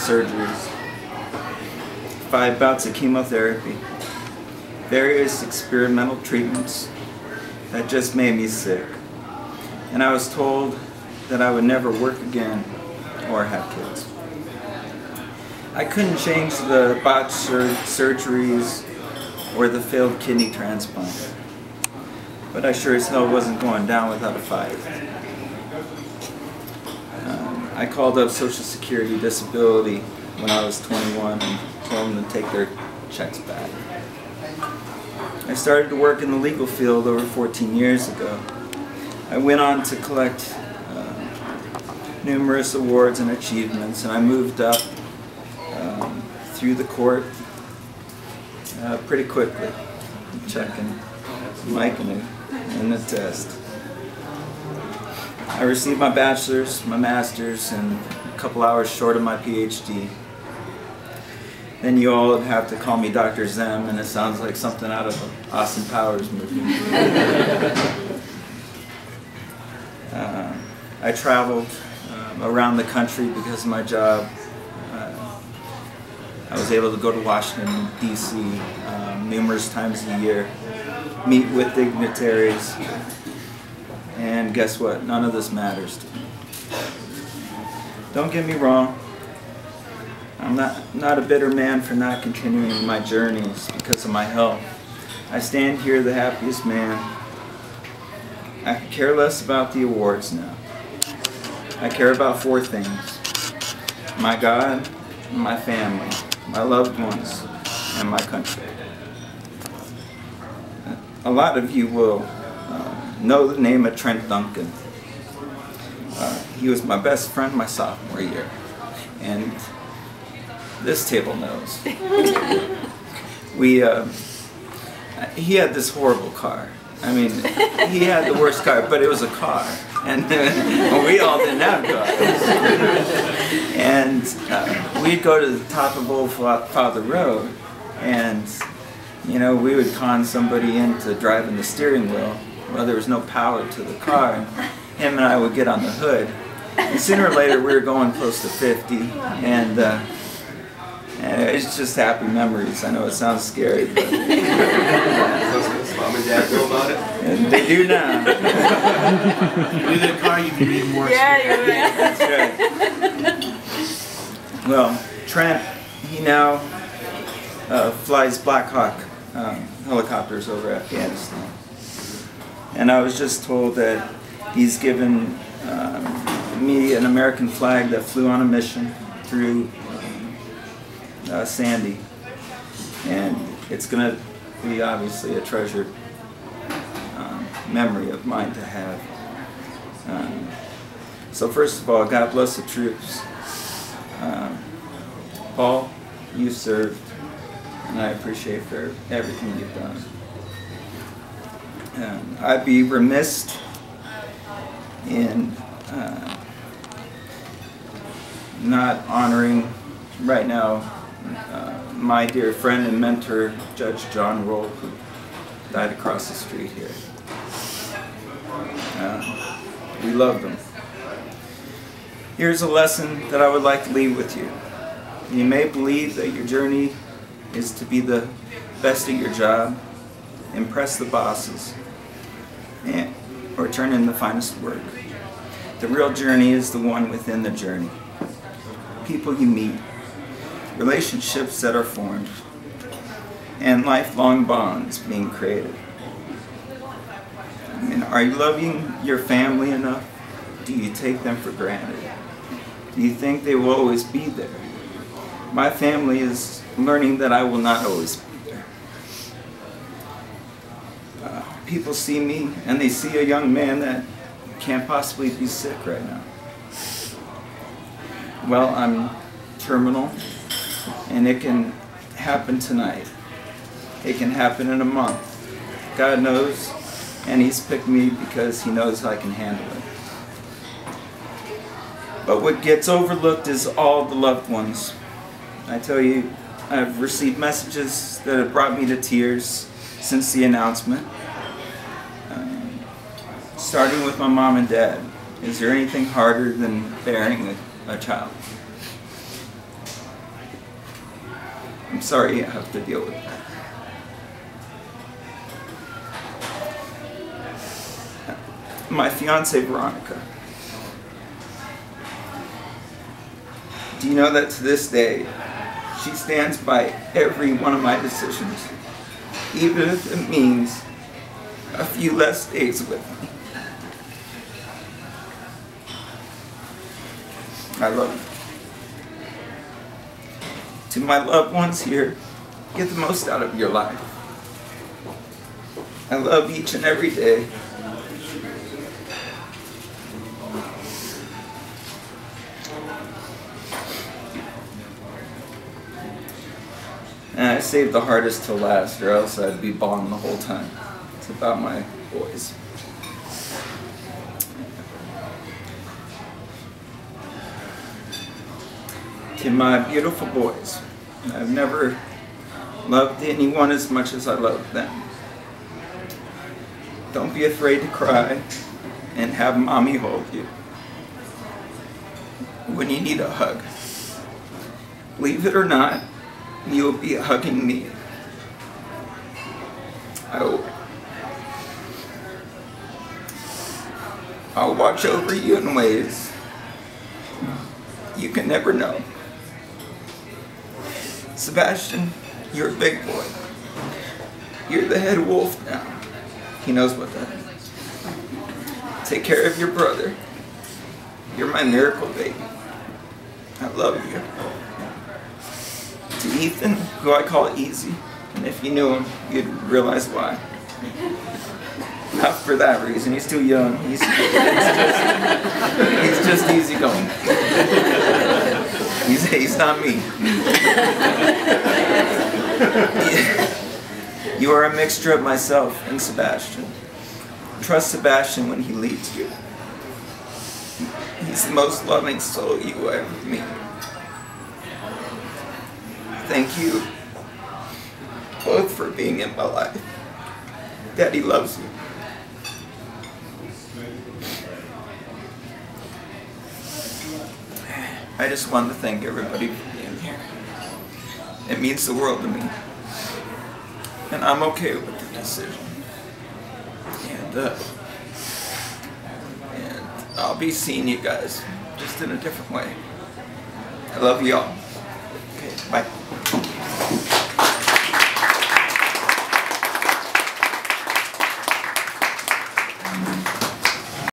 surgeries, 5 bouts of chemotherapy, various experimental treatments that just made me sick. And I was told that I would never work again or have kids. I couldn't change the botched surgeries or the failed kidney transplant, but I sure as hell wasn't going down without a fight. I called up Social Security Disability when I was 21 and told them to take their checks back. I started to work in the legal field over 14 years ago. I went on to collect numerous awards and achievements, and I moved up through the court pretty quickly. Checking Mike in the test. I received my bachelor's, my master's, and a couple hours short of my PhD. Then you all would have to call me Dr. Zehm, and it sounds like something out of an Austin Powers movie. I traveled around the country because of my job. I was able to go to Washington, D.C. Numerous times a year, meet with dignitaries, and guess what? None of this matters to me. Don't get me wrong. I'm not a bitter man for not continuing my journeys because of my health. I stand here the happiest man. I could care less about the awards now. I care about 4 things: my God, my family, my loved ones, and my country. A lot of you will know the name of Trent Duncan. He was my best friend my sophomore year, and this table knows. He had this horrible car. I mean, he had the worst car, but it was a car, and we all didn't have cars. And we'd go to the top of Old Father Road, and you know, we would con somebody into driving the steering wheel. Well, there was no power to the car, and him and I would get on the hood. And sooner or later, we were going close to 50, and it's just happy memories. I know it sounds scary, but Mom and Dad know about it? And they do now. With a car, you can be more. Yeah, you're right. That's right. Well, Trent, he now flies Black Hawk helicopters over Afghanistan. And I was just told that he's given me an American flag that flew on a mission through Sandy. And it's going to be obviously a treasured memory of mine to have. So first of all, God bless the troops. Paul, you served, and I appreciate for everything you've done. I'd be remiss in not honoring right now my dear friend and mentor, Judge John Roll, who died across the street here. We loved him. Here's a lesson that I would like to leave with you. You may believe that your journey is to be the best at your job, impress the bosses, or turn in the finest work. The real journey is the one within the journey. People you meet, relationships that are formed, and lifelong bonds being created. I mean, are you loving your family enough? Do you take them for granted? Do you think they will always be there? My family is learning that I will not always be there. People see me and they see a young man that can't possibly be sick right now. Well, I'm terminal, and it can happen tonight. It can happen in a month. God knows, and He's picked me because He knows I can handle it. But what gets overlooked is all the loved ones. I tell you, I've received messages that have brought me to tears since the announcement. Starting with my mom and dad. Is there anything harder than bearing a child? I'm sorry you have to deal with that. My fiance Veronica. Do you know that to this day, she stands by every one of my decisions, even if it means a few less days with me. I love you. To my loved ones here, get the most out of your life. I love each and every day. And I saved the hardest till last, or else I'd be bawling the whole time. It's about my boys. To my beautiful boys, I've never loved anyone as much as I love them. Don't be afraid to cry and have mommy hold you when you need a hug. Believe it or not, you'll be hugging me. I'll watch over you in ways you can never know. Sebastian, you're a big boy. You're the head wolf now. He knows what that is. Take care of your brother. You're my miracle baby. I love you. To Ethan, who I call Easy, and if you knew him, you'd realize why. Not for that reason, he's too young. He's just easygoing. He's not me. You are a mixture of myself and Sebastian. Trust Sebastian when he leads you. He's the most loving soul you will ever meet. Thank you both for being in my life. Daddy loves you. I just wanted to thank everybody for being here. It means the world to me. And I'm okay with the decision. And I'll be seeing you guys just in a different way. I love you all. Okay, bye.